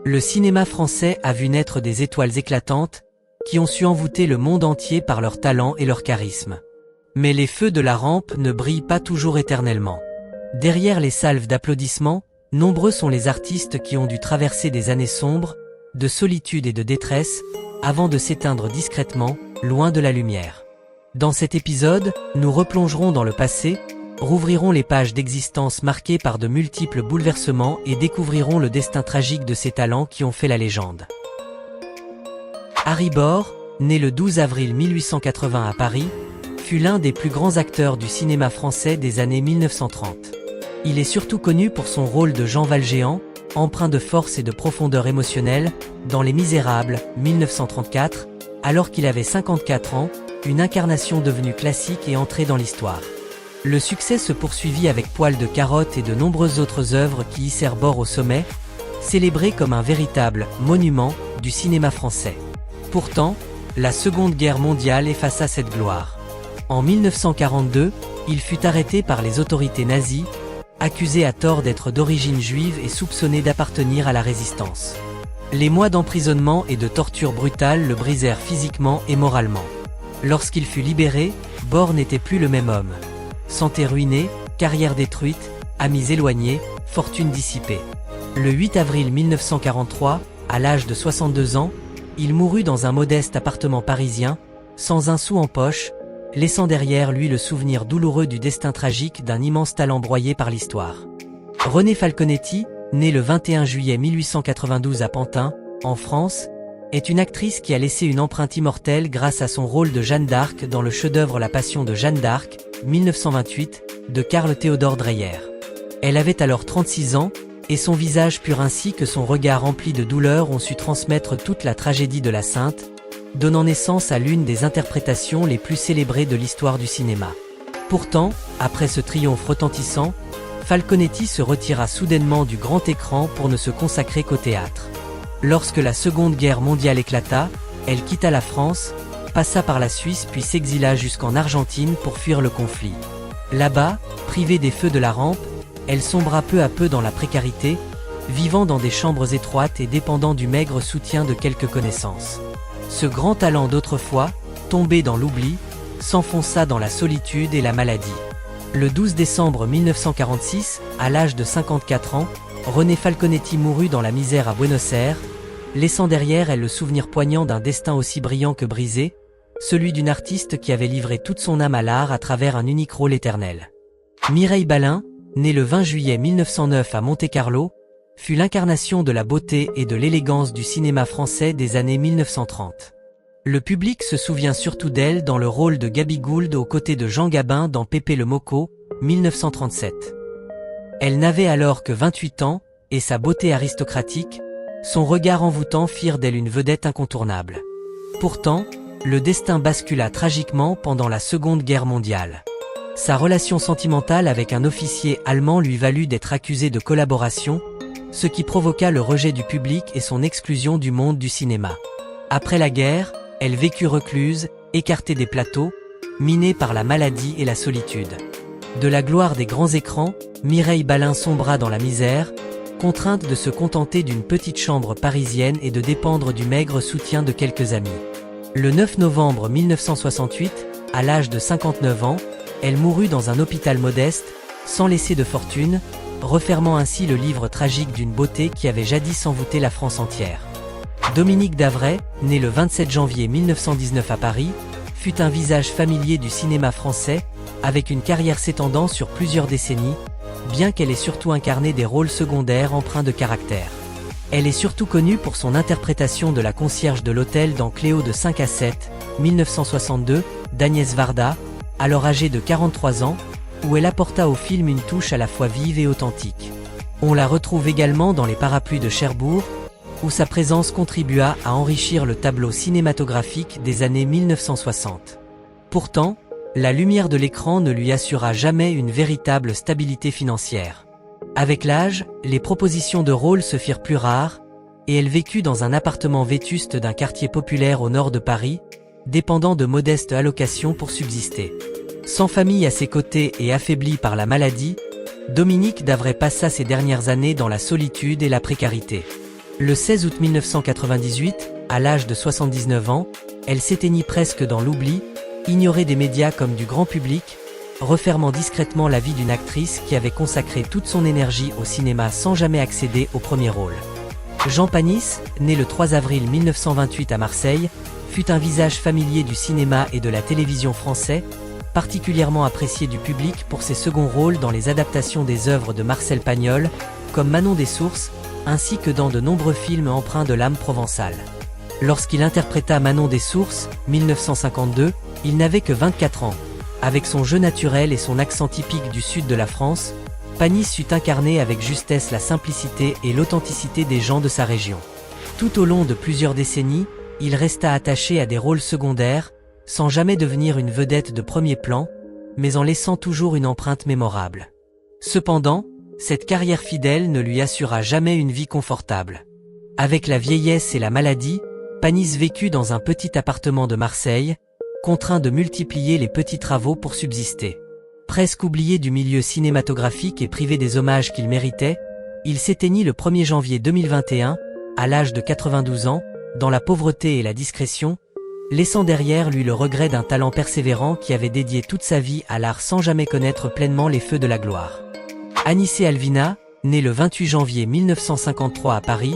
Le cinéma français a vu naître des étoiles éclatantes, qui ont su envoûter le monde entier par leur talent et leur charisme. Mais les feux de la rampe ne brillent pas toujours éternellement. Derrière les salves d'applaudissements, nombreux sont les artistes qui ont dû traverser des années sombres, de solitude et de détresse, avant de s'éteindre discrètement, loin de la lumière. Dans cet épisode, nous replongerons dans le passé, rouvrirons les pages d'existence marquées par de multiples bouleversements et découvrirons le destin tragique de ces talents qui ont fait la légende. Harry Bor, né le 12 avril 1880 à Paris, fut l'un des plus grands acteurs du cinéma français des années 1930. Il est surtout connu pour son rôle de Jean Valjean, empreint de force et de profondeur émotionnelle, dans Les Misérables, 1934, alors qu'il avait 54 ans, une incarnation devenue classique et entrée dans l'histoire. Le succès se poursuivit avec Poil de carotte et de nombreuses autres œuvres qui hissèrent Bor au sommet, célébré comme un véritable monument du cinéma français. Pourtant, la Seconde Guerre mondiale effaça cette gloire. En 1942, il fut arrêté par les autorités nazies, accusé à tort d'être d'origine juive et soupçonné d'appartenir à la résistance. Les mois d'emprisonnement et de torture brutale le brisèrent physiquement et moralement. Lorsqu'il fut libéré, Bor n'était plus le même homme. Santé ruinée, carrière détruite, amis éloignés, fortune dissipée. Le 8 avril 1943, à l'âge de 62 ans, il mourut dans un modeste appartement parisien, sans un sou en poche, laissant derrière lui le souvenir douloureux du destin tragique d'un immense talent broyé par l'histoire. Renée Falconetti, née le 21 juillet 1892 à Pantin, en France, est une actrice qui a laissé une empreinte immortelle grâce à son rôle de Jeanne d'Arc dans le chef-d'œuvre La Passion de Jeanne d'Arc, 1928, de Carl Theodor Dreyer. Elle avait alors 36 ans, et son visage pur ainsi que son regard rempli de douleur ont su transmettre toute la tragédie de la sainte, donnant naissance à l'une des interprétations les plus célébrées de l'histoire du cinéma. Pourtant, après ce triomphe retentissant, Falconetti se retira soudainement du grand écran pour ne se consacrer qu'au théâtre. Lorsque la Seconde Guerre mondiale éclata, elle quitta la France, passa par la Suisse puis s'exila jusqu'en Argentine pour fuir le conflit. Là-bas, privée des feux de la rampe, elle sombra peu à peu dans la précarité, vivant dans des chambres étroites et dépendant du maigre soutien de quelques connaissances. Ce grand talent d'autrefois, tombé dans l'oubli, s'enfonça dans la solitude et la maladie. Le 12 décembre 1946, à l'âge de 54 ans, Renée Falconetti mourut dans la misère à Buenos Aires, laissant derrière elle le souvenir poignant d'un destin aussi brillant que brisé, celui d'une artiste qui avait livré toute son âme à l'art à travers un unique rôle éternel. Mireille Balin, née le 20 juillet 1909 à Monte-Carlo, fut l'incarnation de la beauté et de l'élégance du cinéma français des années 1930. Le public se souvient surtout d'elle dans le rôle de Gaby Gould aux côtés de Jean Gabin dans Pépé le Moco, 1937. Elle n'avait alors que 28 ans, et sa beauté aristocratique, son regard envoûtant firent d'elle une vedette incontournable. Pourtant, le destin bascula tragiquement pendant la Seconde Guerre mondiale. Sa relation sentimentale avec un officier allemand lui valut d'être accusée de collaboration, ce qui provoqua le rejet du public et son exclusion du monde du cinéma. Après la guerre, elle vécut recluse, écartée des plateaux, minée par la maladie et la solitude. De la gloire des grands écrans, Mireille Balin sombra dans la misère, contrainte de se contenter d'une petite chambre parisienne et de dépendre du maigre soutien de quelques amis. Le 9 novembre 1968, à l'âge de 59 ans, elle mourut dans un hôpital modeste, sans laisser de fortune, refermant ainsi le livre tragique d'une beauté qui avait jadis envoûté la France entière. Dominique Davray, né le 27 janvier 1919 à Paris, fut un visage familier du cinéma français, avec une carrière s'étendant sur plusieurs décennies, bien qu'elle ait surtout incarné des rôles secondaires empreints de caractère. Elle est surtout connue pour son interprétation de la concierge de l'hôtel dans Cléo de 5 à 7, 1962, d'Agnès Varda, alors âgée de 43 ans, où elle apporta au film une touche à la fois vive et authentique. On la retrouve également dans Les Parapluies de Cherbourg, où sa présence contribua à enrichir le tableau cinématographique des années 1960. Pourtant, la lumière de l'écran ne lui assura jamais une véritable stabilité financière. Avec l'âge, les propositions de rôle se firent plus rares, et elle vécut dans un appartement vétuste d'un quartier populaire au nord de Paris, dépendant de modestes allocations pour subsister. Sans famille à ses côtés et affaiblie par la maladie, Dominique Davray passa ses dernières années dans la solitude et la précarité. Le 16 août 1998, à l'âge de 79 ans, elle s'éteignit presque dans l'oubli, ignorée des médias comme du grand public, refermant discrètement la vie d'une actrice qui avait consacré toute son énergie au cinéma sans jamais accéder au premier rôle. Jean Panis, né le 3 avril 1928 à Marseille, fut un visage familier du cinéma et de la télévision français, particulièrement apprécié du public pour ses seconds rôles dans les adaptations des œuvres de Marcel Pagnol, comme Manon des Sources, ainsi que dans de nombreux films empreints de l'âme provençale. Lorsqu'il interpréta Manon des Sources, 1952, il n'avait que 24 ans. Avec son jeu naturel et son accent typique du sud de la France, Panis sut incarner avec justesse la simplicité et l'authenticité des gens de sa région. Tout au long de plusieurs décennies, il resta attaché à des rôles secondaires, sans jamais devenir une vedette de premier plan, mais en laissant toujours une empreinte mémorable. Cependant, cette carrière fidèle ne lui assura jamais une vie confortable. Avec la vieillesse et la maladie, Panis vécut dans un petit appartement de Marseille, contraint de multiplier les petits travaux pour subsister. Presque oublié du milieu cinématographique et privé des hommages qu'il méritait, il s'éteignit le 1er janvier 2021, à l'âge de 92 ans, dans la pauvreté et la discrétion, laissant derrière lui le regret d'un talent persévérant qui avait dédié toute sa vie à l'art sans jamais connaître pleinement les feux de la gloire. Anissé Alvina, née le 28 janvier 1953 à Paris,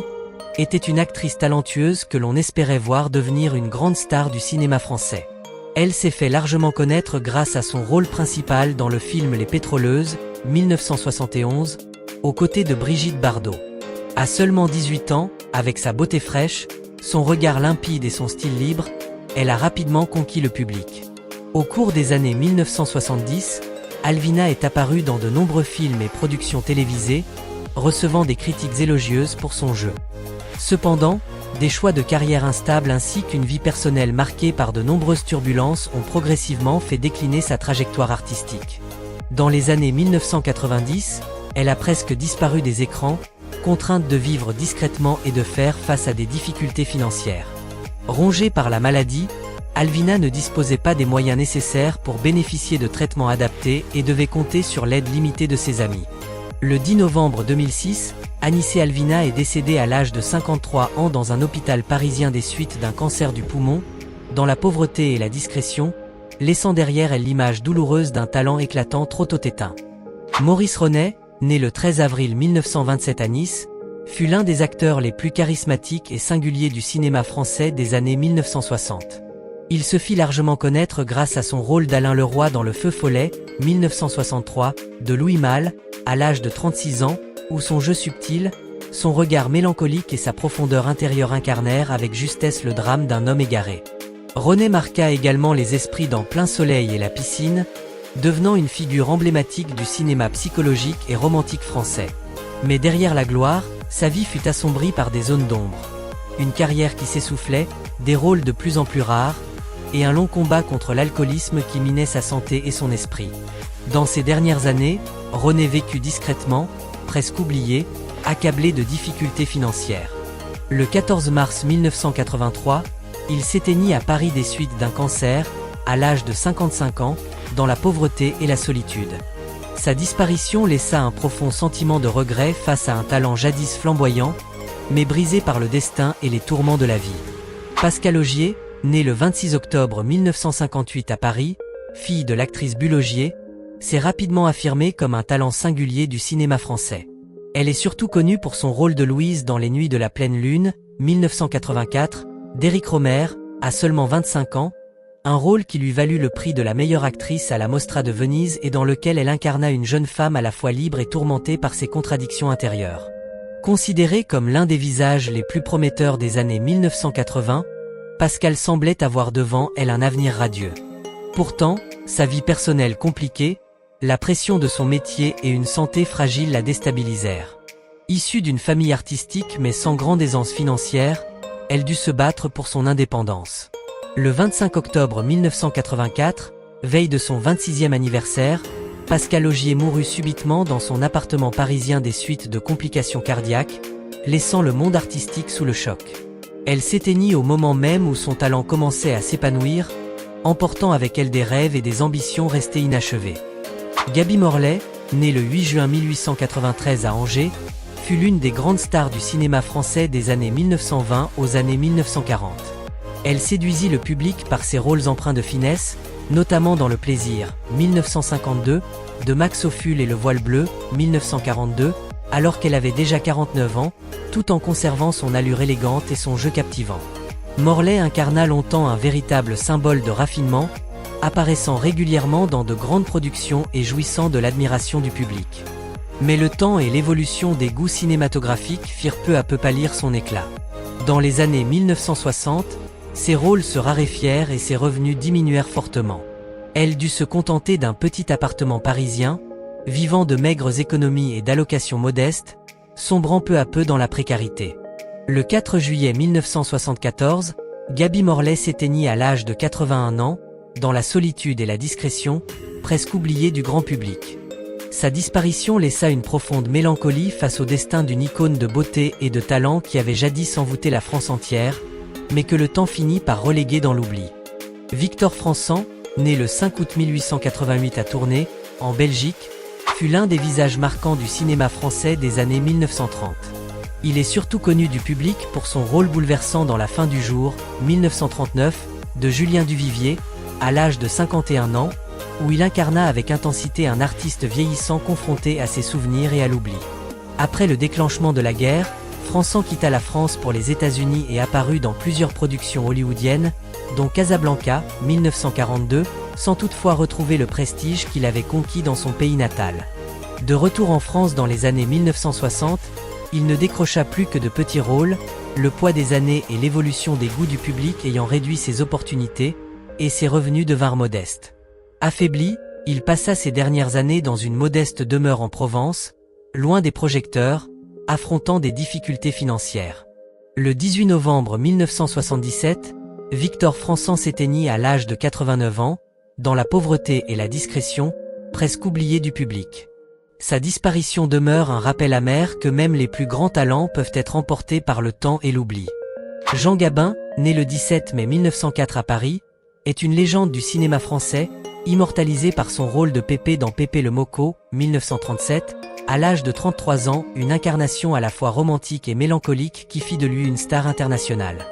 était une actrice talentueuse que l'on espérait voir devenir une grande star du cinéma français. Elle s'est fait largement connaître grâce à son rôle principal dans le film Les Pétroleuses, 1971, aux côtés de Brigitte Bardot. À seulement 18 ans, avec sa beauté fraîche, son regard limpide et son style libre, elle a rapidement conquis le public. Au cours des années 1970, Alvina est apparue dans de nombreux films et productions télévisées, recevant des critiques élogieuses pour son jeu. Cependant, des choix de carrière instables ainsi qu'une vie personnelle marquée par de nombreuses turbulences ont progressivement fait décliner sa trajectoire artistique. Dans les années 1990, elle a presque disparu des écrans, contrainte de vivre discrètement et de faire face à des difficultés financières. Rongée par la maladie, Alvina ne disposait pas des moyens nécessaires pour bénéficier de traitements adaptés et devait compter sur l'aide limitée de ses amis. Le 10 novembre 2006, Anissé Alvina est décédée à l'âge de 53 ans dans un hôpital parisien des suites d'un cancer du poumon, dans la pauvreté et la discrétion, laissant derrière elle l'image douloureuse d'un talent éclatant trop tôt éteint. Maurice Ronet, né le 13 avril 1927 à Nice, fut l'un des acteurs les plus charismatiques et singuliers du cinéma français des années 1960. Il se fit largement connaître grâce à son rôle d'Alain Leroy dans Le Feu follet, 1963, de Louis Malle, à l'âge de 36 ans, où son jeu subtil, son regard mélancolique et sa profondeur intérieure incarnèrent avec justesse le drame d'un homme égaré. Ronet marqua également les esprits dans Plein Soleil et La Piscine, devenant une figure emblématique du cinéma psychologique et romantique français. Mais derrière la gloire, sa vie fut assombrie par des zones d'ombre. Une carrière qui s'essoufflait, des rôles de plus en plus rares, et un long combat contre l'alcoolisme qui minait sa santé et son esprit. Dans ces dernières années, Ronet vécut discrètement, presque oublié, accablé de difficultés financières. Le 14 mars 1983, il s'éteignit à Paris des suites d'un cancer, à l'âge de 55 ans, dans la pauvreté et la solitude. Sa disparition laissa un profond sentiment de regret face à un talent jadis flamboyant, mais brisé par le destin et les tourments de la vie. Pascale Augier, née le 26 octobre 1958 à Paris, fille de l'actrice Bulle Augier, s'est rapidement affirmée comme un talent singulier du cinéma français. Elle est surtout connue pour son rôle de Louise dans Les Nuits de la pleine lune, 1984, d'Éric Rohmer, à seulement 25 ans, un rôle qui lui valut le prix de la meilleure actrice à la Mostra de Venise et dans lequel elle incarna une jeune femme à la fois libre et tourmentée par ses contradictions intérieures. Considérée comme l'un des visages les plus prometteurs des années 1980, Pascale semblait avoir devant elle un avenir radieux. Pourtant, sa vie personnelle compliquée, la pression de son métier et une santé fragile la déstabilisèrent. Issue d'une famille artistique mais sans grande aisance financière, elle dut se battre pour son indépendance. Le 25 octobre 1984, veille de son 26e anniversaire, Pascale Augier mourut subitement dans son appartement parisien des suites de complications cardiaques, laissant le monde artistique sous le choc. Elle s'éteignit au moment même où son talent commençait à s'épanouir, emportant avec elle des rêves et des ambitions restées inachevées. Gaby Morlet, née le 8 juin 1893 à Angers, fut l'une des grandes stars du cinéma français des années 1920 aux années 1940. Elle séduisit le public par ses rôles empreints de finesse, notamment dans Le Plaisir, 1952, de Max Ophüls et Le Voile bleu, 1942, alors qu'elle avait déjà 49 ans, tout en conservant son allure élégante et son jeu captivant. Morlaix incarna longtemps un véritable symbole de raffinement, apparaissant régulièrement dans de grandes productions et jouissant de l'admiration du public. Mais le temps et l'évolution des goûts cinématographiques firent peu à peu pâlir son éclat. Dans les années 1960, ses rôles se raréfièrent et ses revenus diminuèrent fortement. Elle dut se contenter d'un petit appartement parisien, vivant de maigres économies et d'allocations modestes, sombrant peu à peu dans la précarité. Le 4 juillet 1974, Gaby Morlaix s'éteignit à l'âge de 81 ans, dans la solitude et la discrétion, presque oubliée du grand public. Sa disparition laissa une profonde mélancolie face au destin d'une icône de beauté et de talent qui avait jadis envoûté la France entière, mais que le temps finit par reléguer dans l'oubli. Victor Françan, né le 5 août 1888 à Tournai, en Belgique, fut l'un des visages marquants du cinéma français des années 1930. Il est surtout connu du public pour son rôle bouleversant dans La Fin du jour, 1939, de Julien Duvivier, à l'âge de 51 ans, où il incarna avec intensité un artiste vieillissant confronté à ses souvenirs et à l'oubli. Après le déclenchement de la guerre, Françan quitta la France pour les États-Unis et apparut dans plusieurs productions hollywoodiennes, dont Casablanca, 1942, sans toutefois retrouver le prestige qu'il avait conquis dans son pays natal. De retour en France dans les années 1960, il ne décrocha plus que de petits rôles, le poids des années et l'évolution des goûts du public ayant réduit ses opportunités, et ses revenus devinrent modestes. Affaibli, il passa ses dernières années dans une modeste demeure en Provence, loin des projecteurs, affrontant des difficultés financières. Le 18 novembre 1977, Victor Françan s'éteignit à l'âge de 89 ans, dans la pauvreté et la discrétion, presque oublié du public. Sa disparition demeure un rappel amer que même les plus grands talents peuvent être emportés par le temps et l'oubli. Jean Gabin, né le 17 mai 1904 à Paris, est une légende du cinéma français, immortalisé par son rôle de Pépé dans Pépé le Moco, 1937, à l'âge de 33 ans, une incarnation à la fois romantique et mélancolique qui fit de lui une star internationale.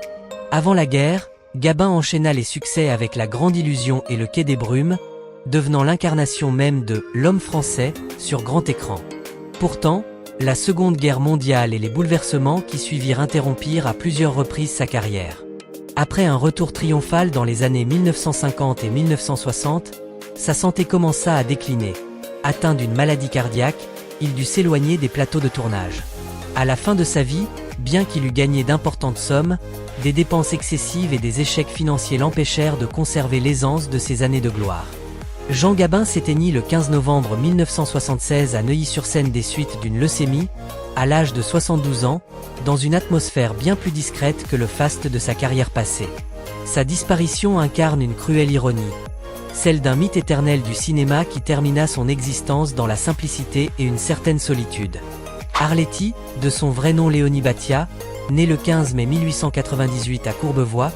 Avant la guerre, Gabin enchaîna les succès avec La Grande Illusion et Le Quai des Brumes, devenant l'incarnation même de « l'homme français » sur grand écran. Pourtant, la Seconde Guerre mondiale et les bouleversements qui suivirent interrompirent à plusieurs reprises sa carrière. Après un retour triomphal dans les années 1950 et 1960, sa santé commença à décliner. Atteint d'une maladie cardiaque, il dut s'éloigner des plateaux de tournage. À la fin de sa vie, bien qu'il eût gagné d'importantes sommes, des dépenses excessives et des échecs financiers l'empêchèrent de conserver l'aisance de ses années de gloire. Jean Gabin s'éteignit le 15 novembre 1976 à Neuilly-sur-Seine des suites d'une leucémie, à l'âge de 72 ans, dans une atmosphère bien plus discrète que le faste de sa carrière passée. Sa disparition incarne une cruelle ironie, celle d'un mythe éternel du cinéma qui termina son existence dans la simplicité et une certaine solitude. Arletty, de son vrai nom Léonie Batia, née le 15 mai 1898 à Courbevoie,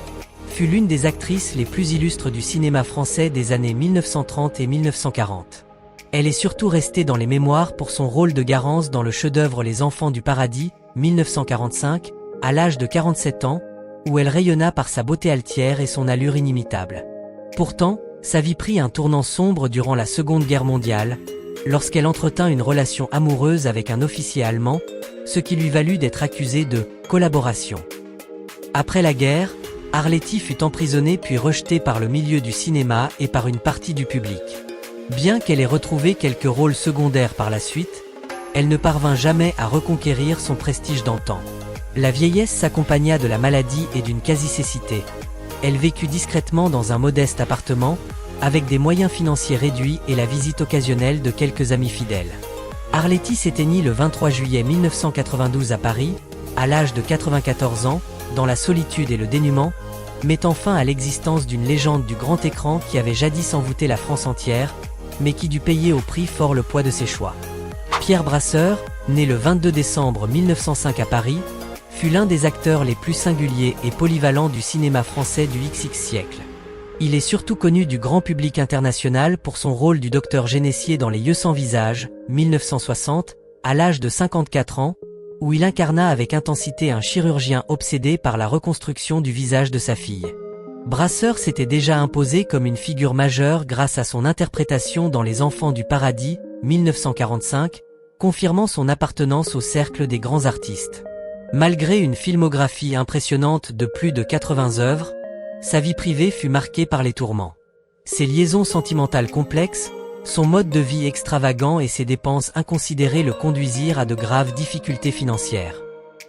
fut l'une des actrices les plus illustres du cinéma français des années 1930 et 1940. Elle est surtout restée dans les mémoires pour son rôle de Garance dans le chef-d'œuvre Les Enfants du Paradis, 1945, à l'âge de 47 ans, où elle rayonna par sa beauté altière et son allure inimitable. Pourtant, sa vie prit un tournant sombre durant la Seconde Guerre mondiale, lorsqu'elle entretint une relation amoureuse avec un officier allemand, ce qui lui valut d'être accusée de collaboration. Après la guerre, Arletty fut emprisonnée puis rejetée par le milieu du cinéma et par une partie du public. Bien qu'elle ait retrouvé quelques rôles secondaires par la suite, elle ne parvint jamais à reconquérir son prestige d'antan. La vieillesse s'accompagna de la maladie et d'une quasi-cécité. Elle vécut discrètement dans un modeste appartement, avec des moyens financiers réduits et la visite occasionnelle de quelques amis fidèles. Arletty s'éteignit le 23 juillet 1992 à Paris, à l'âge de 94 ans, dans la solitude et le dénuement, mettant fin à l'existence d'une légende du grand écran qui avait jadis envoûté la France entière, mais qui dut payer au prix fort le poids de ses choix. Pierre Brasseur, né le 22 décembre 1905 à Paris, fut l'un des acteurs les plus singuliers et polyvalents du cinéma français du XX siècle. Il est surtout connu du grand public international pour son rôle du docteur Génessier dans Les Yeux sans visage, 1960, à l'âge de 54 ans, où il incarna avec intensité un chirurgien obsédé par la reconstruction du visage de sa fille. Brasseur s'était déjà imposé comme une figure majeure grâce à son interprétation dans Les Enfants du Paradis, 1945, confirmant son appartenance au cercle des grands artistes. Malgré une filmographie impressionnante de plus de 80 œuvres, sa vie privée fut marquée par les tourments. Ses liaisons sentimentales complexes, son mode de vie extravagant et ses dépenses inconsidérées le conduisirent à de graves difficultés financières.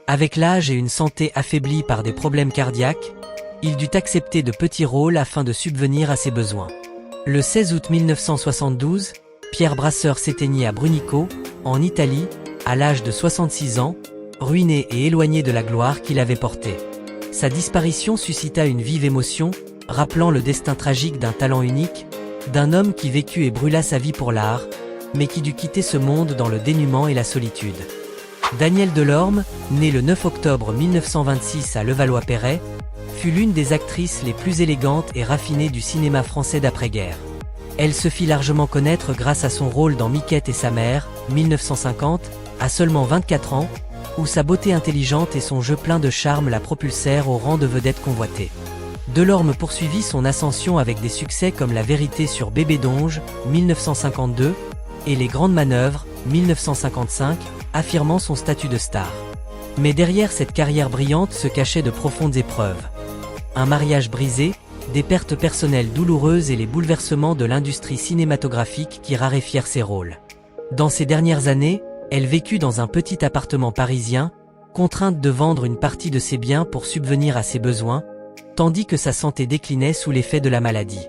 Avec l'âge et une santé affaiblie par des problèmes cardiaques, il dut accepter de petits rôles afin de subvenir à ses besoins. Le 16 août 1972, Pierre Brasseur s'éteignit à Brunico, en Italie, à l'âge de 66 ans, ruiné et éloigné de la gloire qu'il avait portée. Sa disparition suscita une vive émotion, rappelant le destin tragique d'un talent unique, d'un homme qui vécut et brûla sa vie pour l'art, mais qui dut quitter ce monde dans le dénuement et la solitude. Danielle Delorme, née le 9 octobre 1926 à Levallois-Perret, fut l'une des actrices les plus élégantes et raffinées du cinéma français d'après-guerre. Elle se fit largement connaître grâce à son rôle dans Miquette et sa mère, 1950, à seulement 24 ans, où sa beauté intelligente et son jeu plein de charme la propulsèrent au rang de vedette convoitée. Delorme poursuivit son ascension avec des succès comme La vérité sur Bébé Donge, 1952, et Les Grandes Manœuvres, 1955, affirmant son statut de star. Mais derrière cette carrière brillante se cachaient de profondes épreuves. Un mariage brisé, des pertes personnelles douloureuses et les bouleversements de l'industrie cinématographique qui raréfièrent ses rôles. Dans ces dernières années, elle vécut dans un petit appartement parisien, contrainte de vendre une partie de ses biens pour subvenir à ses besoins, tandis que sa santé déclinait sous l'effet de la maladie.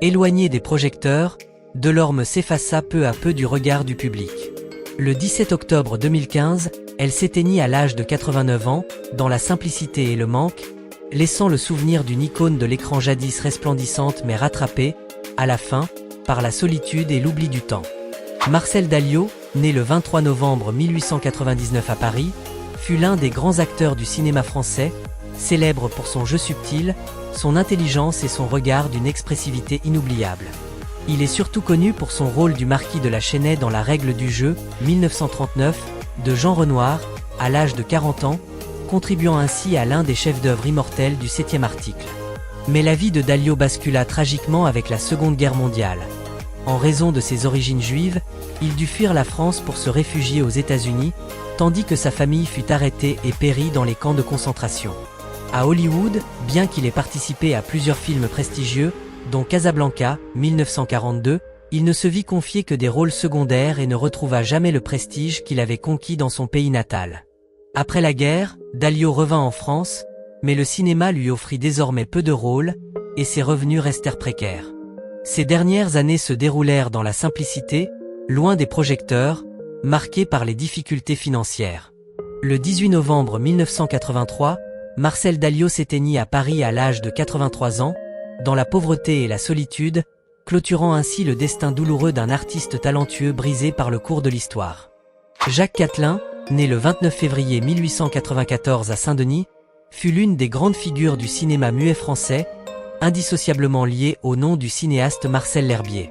Éloignée des projecteurs, Delorme s'effaça peu à peu du regard du public. Le 17 octobre 2015, elle s'éteignit à l'âge de 89 ans, dans la simplicité et le manque, laissant le souvenir d'une icône de l'écran jadis resplendissante mais rattrapée, à la fin, par la solitude et l'oubli du temps. Marcel Dalliot, né le 23 novembre 1899 à Paris, fut l'un des grands acteurs du cinéma français, célèbre pour son jeu subtil, son intelligence et son regard d'une expressivité inoubliable. Il est surtout connu pour son rôle du marquis de la Chênaie dans La règle du jeu, 1939, de Jean Renoir, à l'âge de 40 ans, contribuant ainsi à l'un des chefs-d'œuvre immortels du 7e article. Mais la vie de Dalliot bascula tragiquement avec la Seconde Guerre mondiale. En raison de ses origines juives, il dut fuir la France pour se réfugier aux États-Unis, tandis que sa famille fut arrêtée et périt dans les camps de concentration. À Hollywood, bien qu'il ait participé à plusieurs films prestigieux, dont Casablanca, 1942, il ne se vit confier que des rôles secondaires et ne retrouva jamais le prestige qu'il avait conquis dans son pays natal. Après la guerre, Dalliot revint en France, mais le cinéma lui offrit désormais peu de rôles, et ses revenus restèrent précaires. Ces dernières années se déroulèrent dans la simplicité, loin des projecteurs, marquées par les difficultés financières. Le 18 novembre 1983, Marcel Dalliot s'éteignit à Paris à l'âge de 83 ans, dans la pauvreté et la solitude, clôturant ainsi le destin douloureux d'un artiste talentueux brisé par le cours de l'histoire. Jacques Catelin, né le 29 février 1894 à Saint-Denis, fut l'une des grandes figures du cinéma muet français, indissociablement lié au nom du cinéaste Marcel L'Herbier.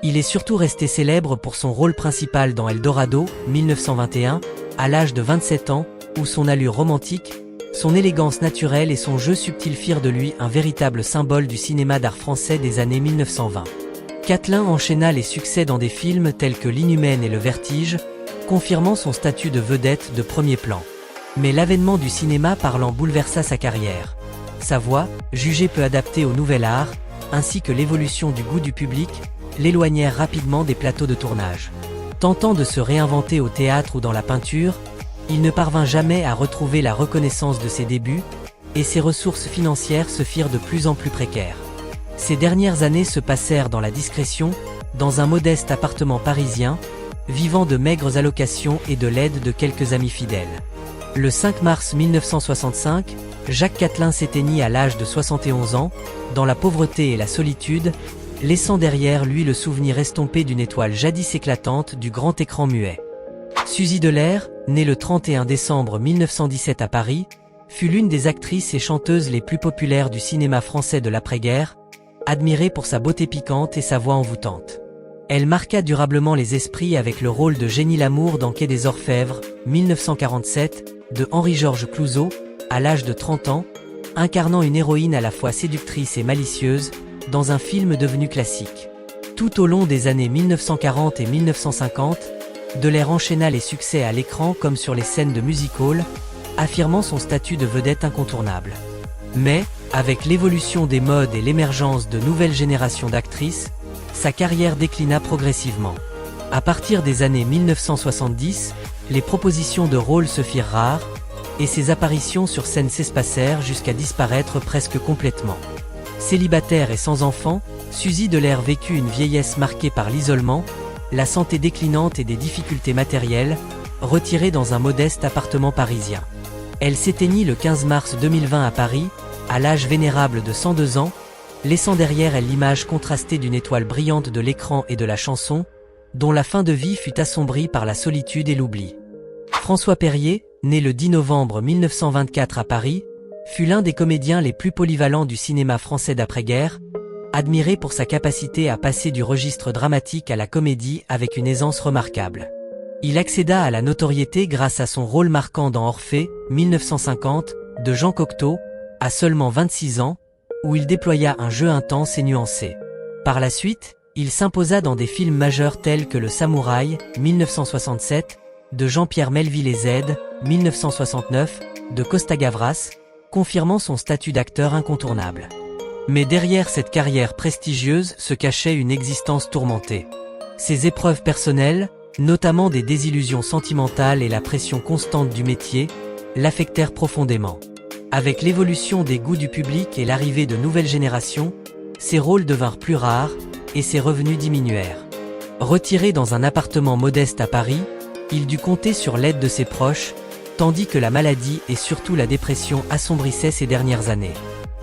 Il est surtout resté célèbre pour son rôle principal dans Eldorado, 1921, à l'âge de 27 ans, où son allure romantique, son élégance naturelle et son jeu subtil firent de lui un véritable symbole du cinéma d'art français des années 1920. Catelin enchaîna les succès dans des films tels que L'Inhumaine et Le Vertige, confirmant son statut de vedette de premier plan. Mais l'avènement du cinéma parlant bouleversa sa carrière. Sa voix, jugée peu adaptée au nouvel art, ainsi que l'évolution du goût du public, l'éloignèrent rapidement des plateaux de tournage. Tentant de se réinventer au théâtre ou dans la peinture, il ne parvint jamais à retrouver la reconnaissance de ses débuts, et ses ressources financières se firent de plus en plus précaires. Ces dernières années se passèrent dans la discrétion, dans un modeste appartement parisien, vivant de maigres allocations et de l'aide de quelques amis fidèles. Le 5 mars 1965, Jacques Catelin s'éteignit à l'âge de 71 ans, dans la pauvreté et la solitude, laissant derrière lui le souvenir estompé d'une étoile jadis éclatante du grand écran muet. Suzy Delair, née le 31 décembre 1917 à Paris, fut l'une des actrices et chanteuses les plus populaires du cinéma français de l'après-guerre, admirée pour sa beauté piquante et sa voix envoûtante. Elle marqua durablement les esprits avec le rôle de Jenny Lamour dans Quai des Orfèvres, 1947, de Henri-Georges Clouzot, à l'âge de 30 ans, incarnant une héroïne à la fois séductrice et malicieuse, dans un film devenu classique. Tout au long des années 1940 et 1950, Delair enchaîna les succès à l'écran comme sur les scènes de music-hall, affirmant son statut de vedette incontournable. Mais, avec l'évolution des modes et l'émergence de nouvelles générations d'actrices, sa carrière déclina progressivement. À partir des années 1970, les propositions de rôles se firent rares, et ses apparitions sur scène s'espacèrent jusqu'à disparaître presque complètement. Célibataire et sans enfant, Suzy Delair vécut une vieillesse marquée par l'isolement, la santé déclinante et des difficultés matérielles, retirée dans un modeste appartement parisien. Elle s'éteignit le 15 mars 2020 à Paris, à l'âge vénérable de 102 ans, laissant derrière elle l'image contrastée d'une étoile brillante de l'écran et de la chanson, dont la fin de vie fut assombrie par la solitude et l'oubli. François Périer, né le 10 novembre 1924 à Paris, fut l'un des comédiens les plus polyvalents du cinéma français d'après-guerre, admiré pour sa capacité à passer du registre dramatique à la comédie avec une aisance remarquable. Il accéda à la notoriété grâce à son rôle marquant dans Orphée, 1950, de Jean Cocteau, à seulement 26 ans, où il déploya un jeu intense et nuancé. Par la suite, il s'imposa dans des films majeurs tels que Le Samouraï, 1967, de Jean-Pierre Melville et Z, 1969, de Costa Gavras, confirmant son statut d'acteur incontournable. Mais derrière cette carrière prestigieuse se cachait une existence tourmentée. Ses épreuves personnelles, notamment des désillusions sentimentales et la pression constante du métier, l'affectèrent profondément. Avec l'évolution des goûts du public et l'arrivée de nouvelles générations, ses rôles devinrent plus rares, et ses revenus diminuèrent. Retiré dans un appartement modeste à Paris, il dut compter sur l'aide de ses proches, tandis que la maladie et surtout la dépression assombrissaient ses dernières années.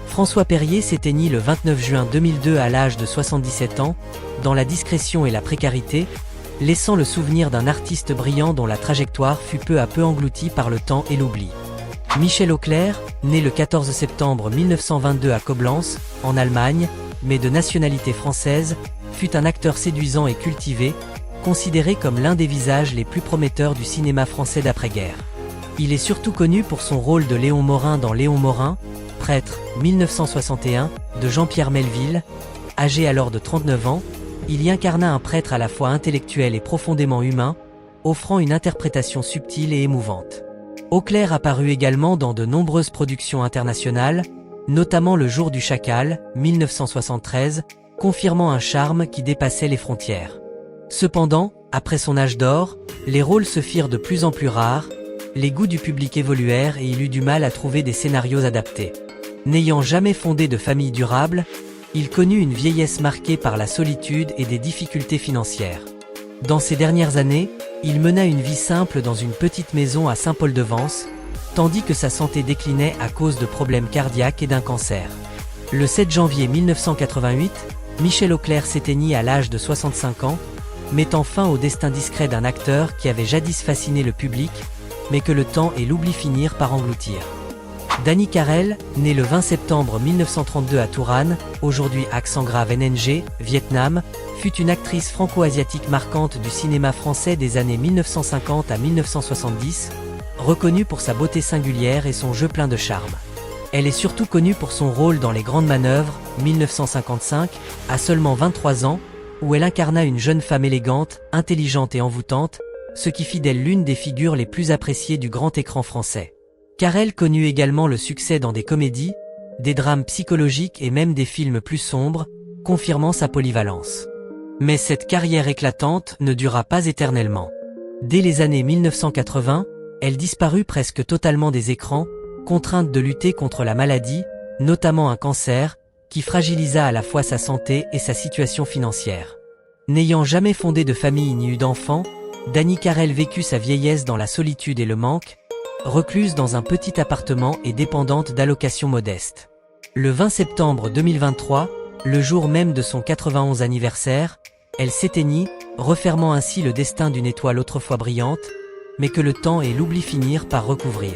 François Périer s'éteignit le 29 juin 2002 à l'âge de 77 ans, dans la discrétion et la précarité, laissant le souvenir d'un artiste brillant dont la trajectoire fut peu à peu engloutie par le temps et l'oubli. Michel Auclair, né le 14 septembre 1922 à Coblence, en Allemagne, mais de nationalité française, fut un acteur séduisant et cultivé, considéré comme l'un des visages les plus prometteurs du cinéma français d'après-guerre. Il est surtout connu pour son rôle de Léon Morin dans Léon Morin, prêtre, 1961, de Jean-Pierre Melville. Âgé alors de 39 ans, il y incarna un prêtre à la fois intellectuel et profondément humain, offrant une interprétation subtile et émouvante. Auclair apparut également dans de nombreuses productions internationales, notamment Le Jour du Chacal, 1973, confirmant un charme qui dépassait les frontières. Cependant, après son âge d'or, les rôles se firent de plus en plus rares, les goûts du public évoluèrent et il eut du mal à trouver des scénarios adaptés. N'ayant jamais fondé de famille durable, il connut une vieillesse marquée par la solitude et des difficultés financières. Dans ces dernières années, il mena une vie simple dans une petite maison à Saint-Paul-de-Vence, tandis que sa santé déclinait à cause de problèmes cardiaques et d'un cancer. Le 7 janvier 1988, Michel Auclair s'éteignit à l'âge de 65 ans, mettant fin au destin discret d'un acteur qui avait jadis fasciné le public, mais que le temps et l'oubli finirent par engloutir. Dany Carrel, né le 20 septembre 1932 à Tourane, aujourd'hui accent grave NNG, Vietnam, fut une actrice franco-asiatique marquante du cinéma français des années 1950 à 1970, reconnue pour sa beauté singulière et son jeu plein de charme. Elle est surtout connue pour son rôle dans Les Grandes Manœuvres, 1955, à seulement 23 ans, où elle incarna une jeune femme élégante, intelligente et envoûtante, ce qui fit d'elle l'une des figures les plus appréciées du grand écran français. Carrel connut également le succès dans des comédies, des drames psychologiques et même des films plus sombres, confirmant sa polyvalence. Mais cette carrière éclatante ne dura pas éternellement. Dès les années 1980, elle disparut presque totalement des écrans, contrainte de lutter contre la maladie, notamment un cancer, qui fragilisa à la fois sa santé et sa situation financière. N'ayant jamais fondé de famille ni eu d'enfant, Dany Carrel vécut sa vieillesse dans la solitude et le manque, recluse dans un petit appartement et dépendante d'allocations modestes. Le 20 septembre 2023, le jour même de son 91 anniversaire, elle s'éteignit, refermant ainsi le destin d'une étoile autrefois brillante, mais que le temps et l'oubli finirent par recouvrir.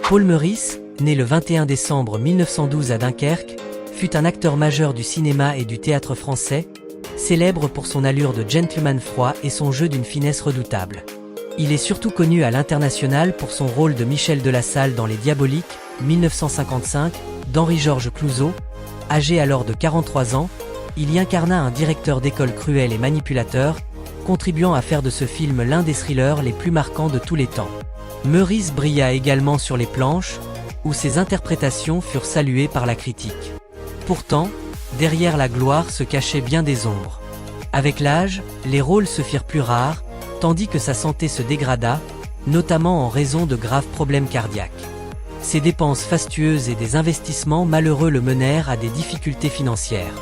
Paul Meurice, né le 21 décembre 1912 à Dunkerque, fut un acteur majeur du cinéma et du théâtre français, célèbre pour son allure de gentleman froid et son jeu d'une finesse redoutable. Il est surtout connu à l'international pour son rôle de Michel de La Salle dans Les Diaboliques, 1955, d'Henri-Georges Clouzot. Âgé alors de 43 ans, il y incarna un directeur d'école cruel et manipulateur, contribuant à faire de ce film l'un des thrillers les plus marquants de tous les temps. Meurice brilla également sur les planches, où ses interprétations furent saluées par la critique. Pourtant, derrière la gloire se cachaient bien des ombres. Avec l'âge, les rôles se firent plus rares, tandis que sa santé se dégrada, notamment en raison de graves problèmes cardiaques. Ses dépenses fastueuses et des investissements malheureux le menèrent à des difficultés financières.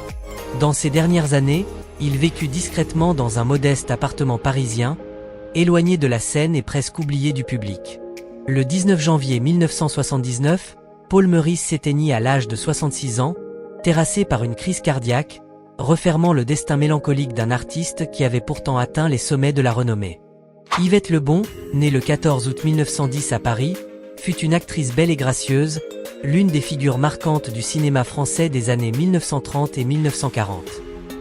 Dans ces dernières années, il vécut discrètement dans un modeste appartement parisien, éloigné de la scène et presque oublié du public. Le 19 janvier 1979, Paul Meurice s'éteignit à l'âge de 66 ans, terrassé par une crise cardiaque, refermant le destin mélancolique d'un artiste qui avait pourtant atteint les sommets de la renommée. Yvette Lebon, née le 14 août 1910 à Paris, fut une actrice belle et gracieuse, l'une des figures marquantes du cinéma français des années 1930 et 1940.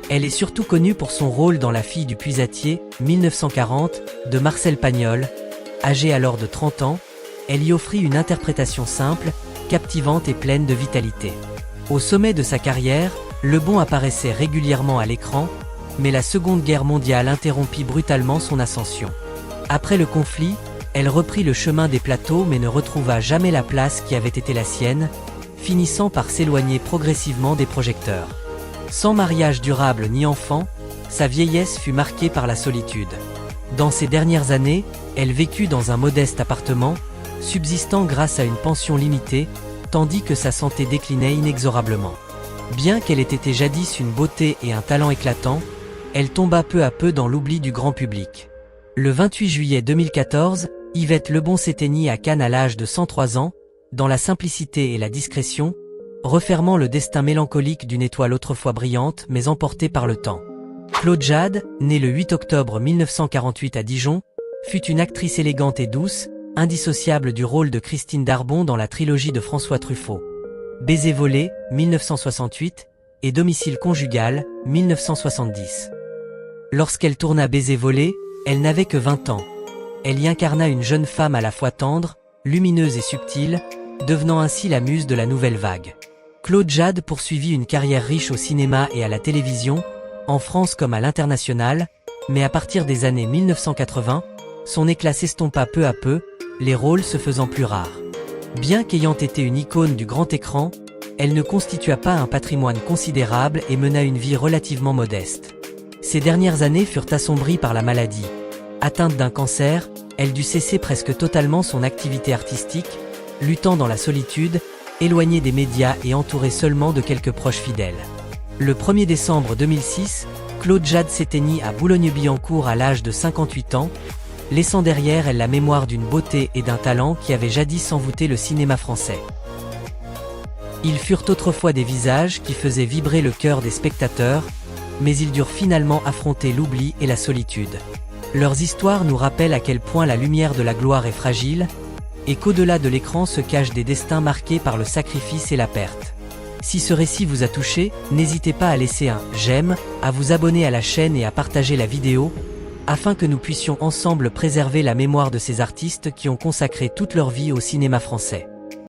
Elle est surtout connue pour son rôle dans La fille du puisatier, 1940, de Marcel Pagnol. Âgée alors de 30 ans, elle y offrit une interprétation simple, captivante et pleine de vitalité. Au sommet de sa carrière, Lebon apparaissait régulièrement à l'écran, mais la Seconde Guerre mondiale interrompit brutalement son ascension. Après le conflit, elle reprit le chemin des plateaux mais ne retrouva jamais la place qui avait été la sienne, finissant par s'éloigner progressivement des projecteurs. Sans mariage durable ni enfant, sa vieillesse fut marquée par la solitude. Dans ces dernières années, elle vécut dans un modeste appartement, subsistant grâce à une pension limitée, tandis que sa santé déclinait inexorablement. Bien qu'elle ait été jadis une beauté et un talent éclatants, elle tomba peu à peu dans l'oubli du grand public. Le 28 juillet 2014, Yvette Lebon s'éteignit à Cannes à l'âge de 103 ans, dans la simplicité et la discrétion, refermant le destin mélancolique d'une étoile autrefois brillante mais emportée par le temps. Claude Jade, née le 8 octobre 1948 à Dijon, fut une actrice élégante et douce, indissociable du rôle de Christine Darbon dans la trilogie de François Truffaut. Baiser volé, 1968, et Domicile conjugal, 1970. Lorsqu'elle tourna Baiser volé, elle n'avait que 20 ans. Elle y incarna une jeune femme à la fois tendre, lumineuse et subtile, devenant ainsi la muse de la nouvelle vague. Claude Jade poursuivit une carrière riche au cinéma et à la télévision, en France comme à l'international, mais à partir des années 1980, son éclat s'estompa peu à peu, les rôles se faisant plus rares. Bien qu'ayant été une icône du grand écran, elle ne constitua pas un patrimoine considérable et mena une vie relativement modeste. Ses dernières années furent assombries par la maladie. Atteinte d'un cancer, elle dut cesser presque totalement son activité artistique, luttant dans la solitude, éloignée des médias et entourée seulement de quelques proches fidèles. Le 1er décembre 2006, Claude Jade s'éteignit à Boulogne-Billancourt à l'âge de 58 ans, laissant derrière elle la mémoire d'une beauté et d'un talent qui avaient jadis envoûté le cinéma français. Ils furent autrefois des visages qui faisaient vibrer le cœur des spectateurs, mais ils durent finalement affronter l'oubli et la solitude. Leurs histoires nous rappellent à quel point la lumière de la gloire est fragile, et qu'au-delà de l'écran se cachent des destins marqués par le sacrifice et la perte. Si ce récit vous a touché, n'hésitez pas à laisser un « j'aime », à vous abonner à la chaîne et à partager la vidéo, afin que nous puissions ensemble préserver la mémoire de ces artistes qui ont consacré toute leur vie au cinéma français.